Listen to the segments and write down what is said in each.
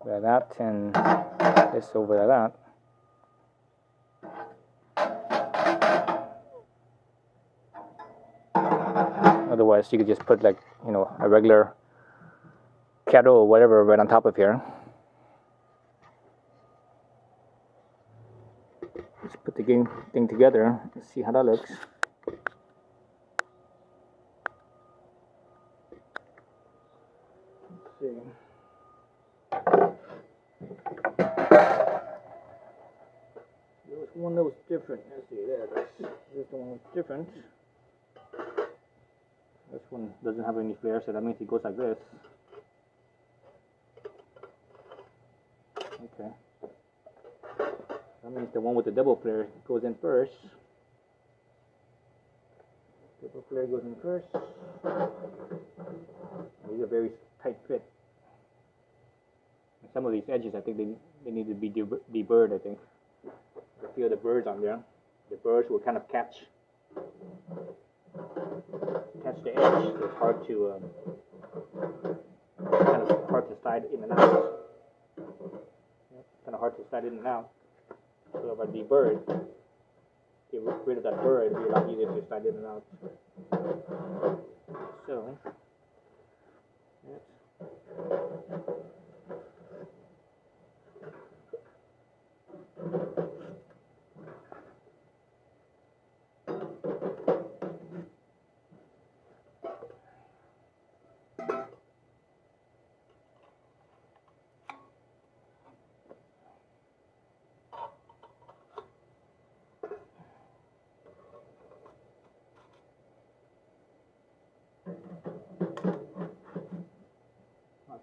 like that, and this over like that. Otherwise, you could just put, like, you know, a regular kettle or whatever right on top of here. Let's put the thing together and see how that looks. Let's see. There was one that was different. Let's see, there it is. This one was different. This one doesn't have any flare, so that means it goes like this. Okay. That means the one with the double flare goes in first. Double flare goes in first. These are very tight fit. And some of these edges, I think they need to be deburred, I think. I feel the burrs on there. The burrs will kind of catch the edge, so it's hard to kind of hard to slide in and out. Kind of hard to slide in and out. So if I deburr it, get rid of that burr, it'd be a lot easier to slide in and out. So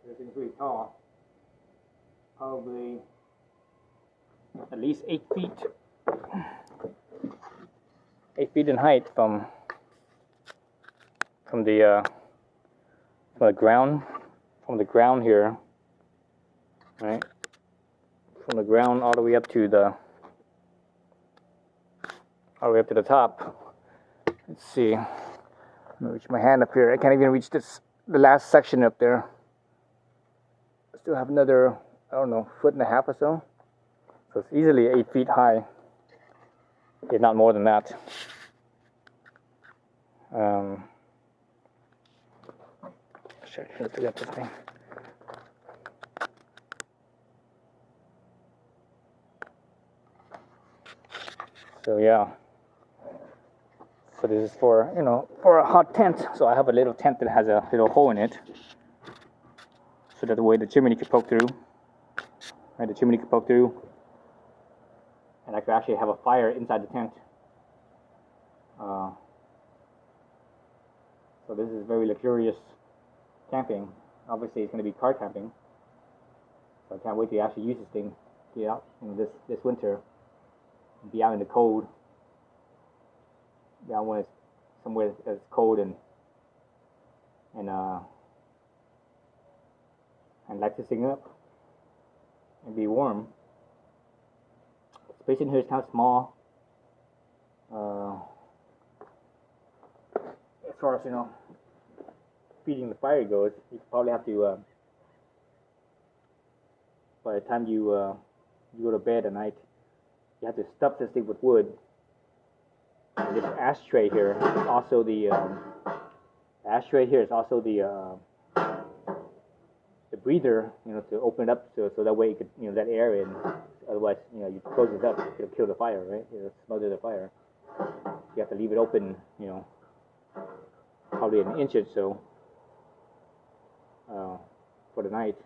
everything's really tall, probably at least 8 feet. 8 feet in height from the ground here, right? From the ground all the way up to the top. Let's see. I'm gonna reach my hand up here. I can't even reach the last section up there. I still have another, I don't know, 1.5 feet or so. So it's easily 8 feet high, if not more than that. Let's get this thing. So yeah. So this is for, you know, for a hot tent. So I have a little tent that has a little hole in it, so that the way the chimney can poke through. Right, the chimney can poke through, and I could actually have a fire inside the tent. So this is very luxurious camping. Obviously, it's going to be car camping. So I can't wait to actually use this thing. Get out in this winter, and be out in the cold. Yeah, when it's somewhere that's cold and light this thing up and be warm. The space in here is kind of small. As far as, you know, feeding the fire goes, you probably have to, by the time you go to bed at night, you have to stuff this thing with wood. And this ashtray here is also the breather, you know, to open it up so that way you could, you know, let air in. Otherwise, you know, you close it up, it'll kill the fire, right? It'll smother the fire. You have to leave it open, you know, probably 1 inch or so for the night.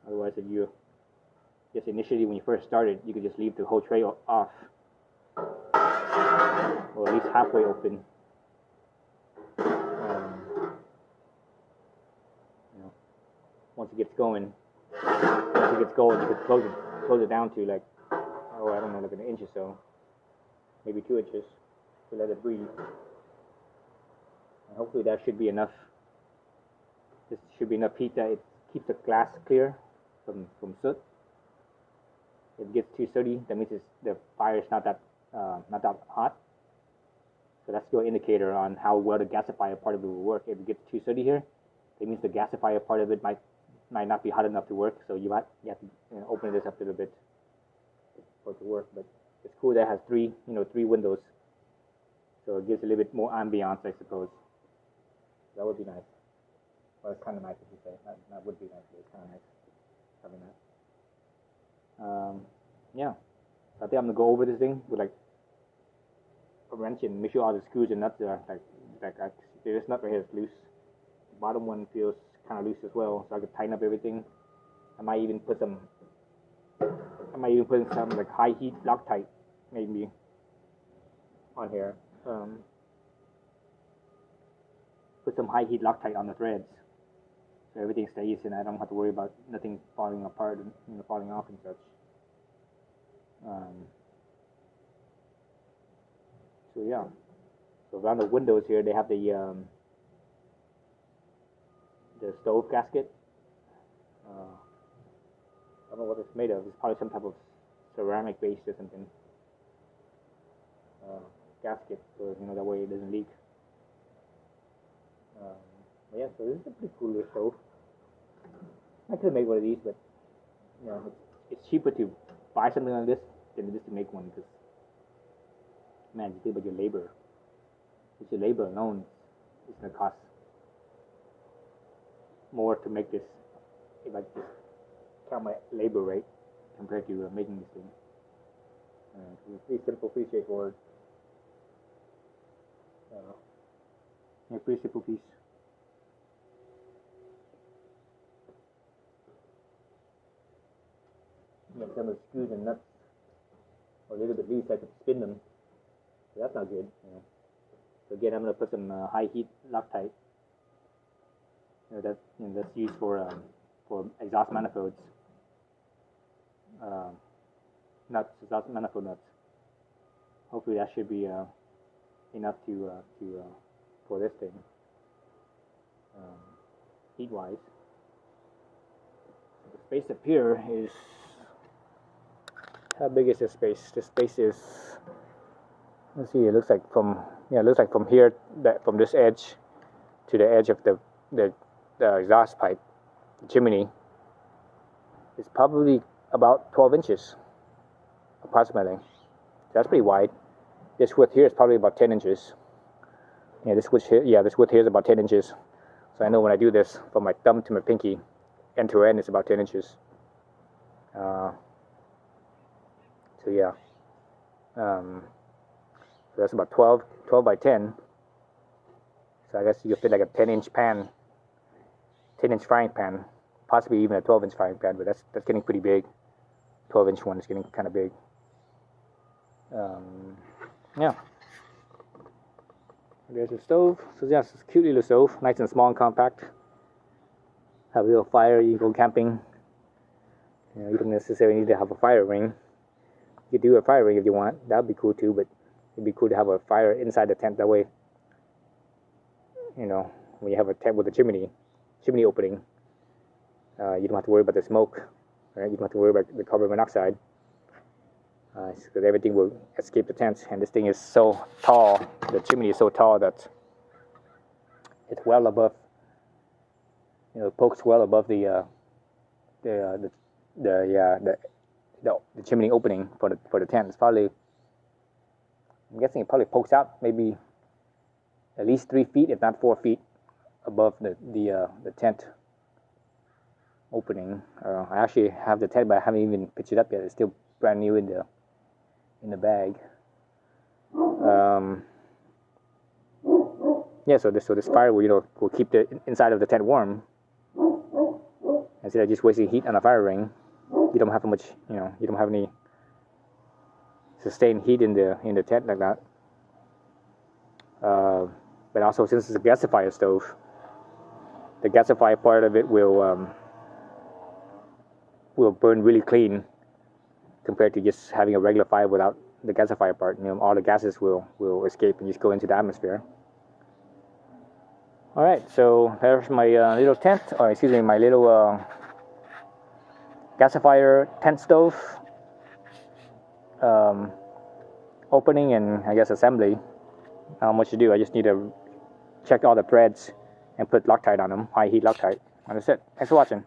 Otherwise, if you just initially, when you first started, you could just leave the whole tray off, or at least halfway open. You know, once it gets going, you could close it down to, like, oh, I don't know, like 1 inch or so, maybe 2 inches, to let it breathe. And hopefully that should be enough. This should be enough heat that it keeps the glass clear from soot. If it gets too sooty, that means the fire is not that not that hot. So that's your indicator on how well the gasifier part of it will work. If it gets too sooty here, that means the gasifier part of it might not be hot enough to work. So you have to open this up a little bit for it to work. But it's cool that it has three windows, so it gives a little bit more ambiance, I suppose. That would be nice. Well, it's kind of nice if you say. That would be nice, but it's kind of nice having that. Yeah. So I think I'm gonna go over this thing with like a wrench and make sure all the screws and nuts are this nut right here is loose. The bottom one feels kind of loose as well, so I could tighten up everything. I might even put some like high heat Loctite maybe on here. Put some high heat Loctite on the threads, so everything stays and I don't have to worry about nothing falling apart and falling off and such. So yeah, so around the windows here they have the stove gasket. I don't know what it's made of. It's probably some type of ceramic base or something. Gasket, so that way it doesn't leak. But yeah, so this is a pretty cool little stove. I could have made one of these, but it's cheaper to buy something like this than it is to make one, because man, you think about your labor. Just your labor alone is gonna cost more to make this, if I just count my labor rate compared to making this thing. It's pretty simple, pretty straightforward. Pretty simple piece. Some of the screws and nuts are a little bit loose. I could spin them, so that's not good. So again, I'm gonna put some high heat Loctite. That's used for exhaust manifolds. Nuts, exhaust manifold nuts. Hopefully that should be enough to for this thing, heat wise. The space up here is, how big is this space? This space is, let's see, it looks like from here, from this edge to the edge of the exhaust pipe, the chimney, is probably about 12 inches approximately. So that's pretty wide. This width here is probably about 10 inches. This width here is about 10 inches. So I know when I do this, from my thumb to my pinky, end to end, it's about 10 inches. So yeah. So that's about 12 by 10. So I guess you could fit like a 10-inch pan, 10-inch frying pan, possibly even a 12-inch frying pan, but that's getting pretty big. 12-inch one is getting kind of big. Yeah. There's the stove. So yeah, it's a cute little stove, nice and small and compact. Have a little fire. You go camping. You don't necessarily need to have a fire ring. You could do a fire ring if you want. That would be cool too. But it'd be cool to have a fire inside the tent. That way, when you have a tent with a chimney opening, you don't have to worry about the smoke. Right? You don't have to worry about the carbon monoxide. Because everything will escape the tent, and this thing is so tall. The chimney is so tall that it's well above, pokes well above the chimney opening for the tent. It's probably, I'm guessing it probably pokes out maybe at least 3 feet, if not 4 feet, above the tent opening. I actually have the tent, but I haven't even pitched it up yet. It's still brand new in the bag. So this fire will keep the inside of the tent warm. Instead of just wasting heat on a fire ring, you don't have much, you don't have any sustained heat in the tent like that. But also, since it's a gasifier stove, the gasifier part of it will burn really clean compared to just having a regular fire without the gasifier part. All the gases will escape and just go into the atmosphere. All right, so there's my little tent, or excuse me, my little gasifier tent stove. opening and I guess assembly. Not much to do. I just need to check all the threads and put Loctite on them, high heat Loctite. And that's it. Thanks for watching.